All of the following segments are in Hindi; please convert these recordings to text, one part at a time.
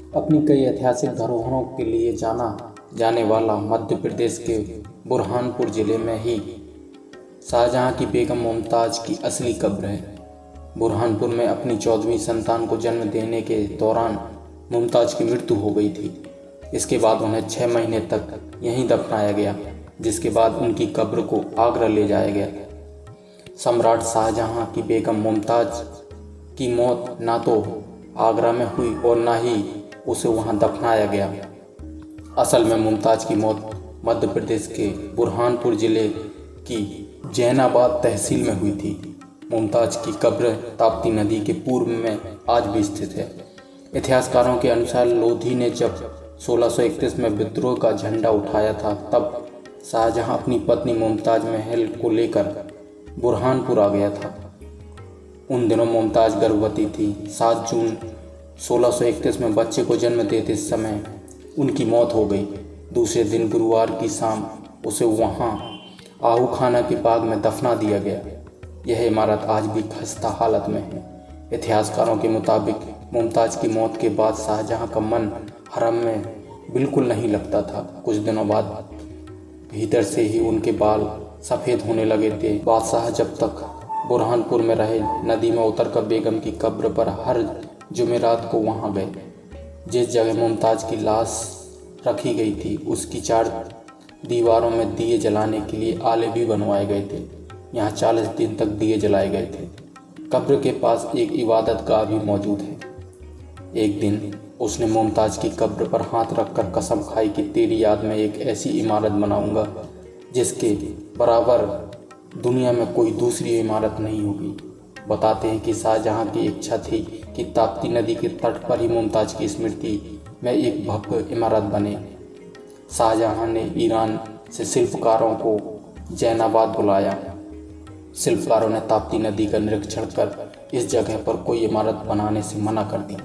अपनी कई ऐतिहासिक धरोहरों के लिए जाना जाने वाला मध्य प्रदेश के बुरहानपुर ज़िले में ही शाहजहां की बेगम मुमताज़ की असली कब्र है। बुरहानपुर में अपनी 14वीं संतान को जन्म देने के दौरान मुमताज़ की मृत्यु हो गई थी। इसके बाद उन्हें 6 महीने तक यहीं दफनाया गया, जिसके बाद उनकी कब्र को आगरा ले जाया गया। सम्राट शाहजहां की बेगम मुमताज़ की मौत ना तो आगरा में हुई और ना ही उसे वहां दफनाया गया। असल में मुमताज़ की मौत मध्य प्रदेश के बुरहानपुर ज़िले की जैनाबाद तहसील में हुई थी। मुमताज़ की कब्र ताप्ती नदी के पूर्व में आज भी स्थित है। इतिहासकारों के अनुसार लोधी ने जब 1631 में विद्रोह का झंडा उठाया था, तब शाहजहां अपनी पत्नी मुमताज़ महल को लेकर बुरहानपुर आ गया था। उन दिनों मुमताज़ गर्भवती थी। 7 जून 1631 में बच्चे को जन्म देते समय उनकी मौत हो गई। दूसरे दिन गुरुवार की शाम उसे वहां आहू खाना के बाग में दफना दिया गया। यह इमारत आज भी खस्ता हालत में है। इतिहासकारों के मुताबिक मुमताज़ की मौत के बाद शाहजहां का मन हरम में बिल्कुल नहीं लगता था। कुछ दिनों बाद भीतर से ही उनके बाल सफ़ेद होने लगे थे। बादशाह जब तक बुरहानपुर में रहे, नदी में उतरकर बेगम की कब्र पर हर जुमेरात को वहां गए। जिस जगह मुमताज़ की लाश रखी गई थी, उसकी 4 दीवारों में दिए जलाने के लिए आले भी बनवाए गए थे। यहाँ 40 दिन तक दिए जलाए गए थे। कब्र के पास एक इबादत गाह भी मौजूद है। एक दिन उसने मुमताज़ की कब्र पर हाथ रखकर कसम खाई कि तेरी याद में एक ऐसी इमारत बनाऊंगा जिसके बराबर दुनिया में कोई दूसरी इमारत नहीं होगी। बताते हैं कि शाहजहां की इच्छा थी कि ताप्ती नदी के तट पर ही मुमताज़ की स्मृति में एक भव्य इमारत बने। शाहजहां ने ईरान से शिल्पकारों को जैनाबाद बुलाया। शिल्पकारों ने ताप्ती नदी का निरीक्षण कर इस जगह पर कोई इमारत बनाने से मना कर दी।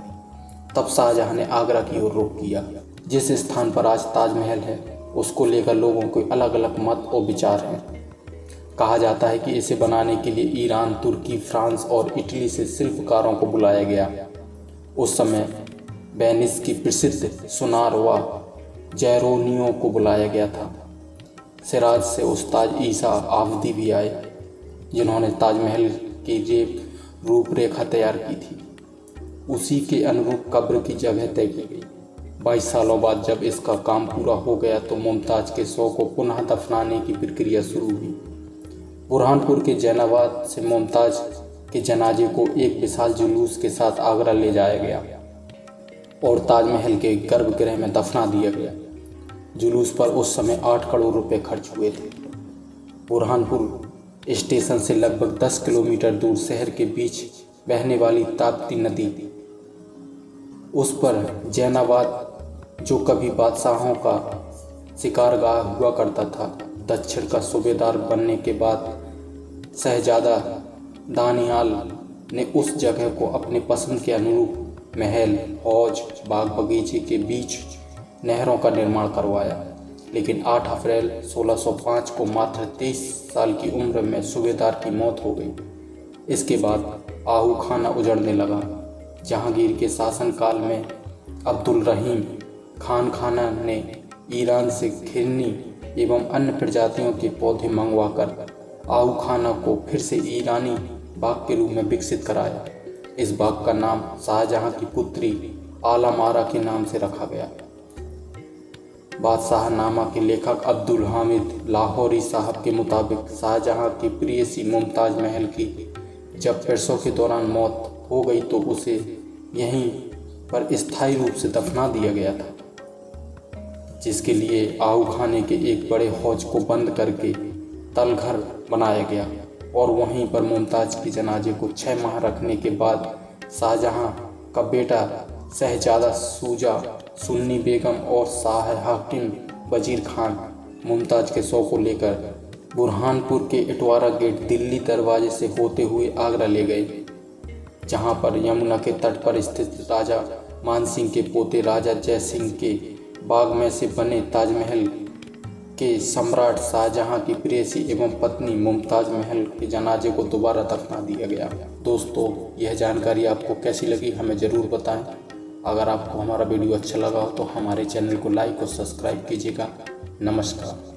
तब शाहजहां ने आगरा की ओर रुख किया। जिस स्थान पर आज ताजमहल है, उसको लेकर लोगों के अलग अलग मत और विचार हैं। कहा जाता है कि इसे बनाने के लिए ईरान, तुर्की, फ्रांस और इटली से शिल्पकारों को बुलाया गया। उस समय वेनिस की प्रसिद्ध सुनार व जैरोनियो को बुलाया गया था। शिराज से उस्ताद ईसा आबदी भी आए, जिन्होंने ताजमहल की रूपरेखा तैयार की थी। उसी के अनुरूप कब्र की जगह तय की गई। 22 सालों बाद जब इसका काम पूरा हो गया तो मुमताज़ के शव को पुनः दफनाने की प्रक्रिया शुरू हुई। बुरहानपुर के जैनाबाद से मुमताज़ के जनाजे को एक विशाल जुलूस के साथ आगरा ले जाया गया और ताजमहल के गर्भगृह में दफना दिया गया। जुलूस पर उस समय 8 करोड़ रुपए खर्च हुए थे। बुरहानपुर स्टेशन से लगभग 10 किलोमीटर दूर शहर के बीच बहने वाली ताप्ती नदी, उस पर जैनाबाद, जो कभी बादशाहों का शिकारगाह हुआ करता था, दक्षिण का सूबेदार बनने के बाद शहजादा दानियाल ने उस जगह को अपने पसंद के अनुरूप महल, हौज, बाग बगीचे के बीच नहरों का निर्माण करवाया। लेकिन 8 अप्रैल 1605 को मात्र 23 साल की उम्र में सूबेदार की मौत हो गई। इसके बाद आहू खाना उजड़ने लगा। जहांगीर के शासनकाल में अब्दुल रहीम खान खाना ने ईरान से खिरनी एवं अन्य प्रजातियों के पौधे मंगवाकर आहू खाना को फिर से ईरानी बाग के रूप में विकसित कराया। इस बाग का नाम शाहजहां की पुत्री आलमारा के नाम से रखा गया। बादशाहनामा के लेखक अब्दुल हामिद लाहौरी साहब के मुताबिक शाहजहां की प्रेयसी मुमताज़ महल की जब प्रसव के दौरान मौत हो गई तो उसे यहीं पर स्थायी रूप से दफना दिया गया था, जिसके लिए आहू खाने के एक बड़े हौज को बंद करके तलघर बनाया गया और वहीं पर मुमताज़ के जनाजे को 6 माह रखने के बाद शाहजहां का बेटा शहजादा शुजा, सुन्नी बेगम और शाह हाकिम वजीर खान मुमताज़ के शव को लेकर बुरहानपुर के इटवारा गेट दिल्ली दरवाजे से होते हुए आगरा ले गए, जहां पर यमुना के तट पर स्थित राजा मानसिंह के पोते राजा जय सिंह के बाग में से बने ताजमहल के सम्राट शाहजहां की प्रेयसी एवं पत्नी मुमताज़ महल के जनाजे को दोबारा दफना दिया गया। दोस्तों, यह जानकारी आपको कैसी लगी हमें ज़रूर बताएं। अगर आपको हमारा वीडियो अच्छा लगा हो तो हमारे चैनल को लाइक और सब्सक्राइब कीजिएगा। नमस्कार।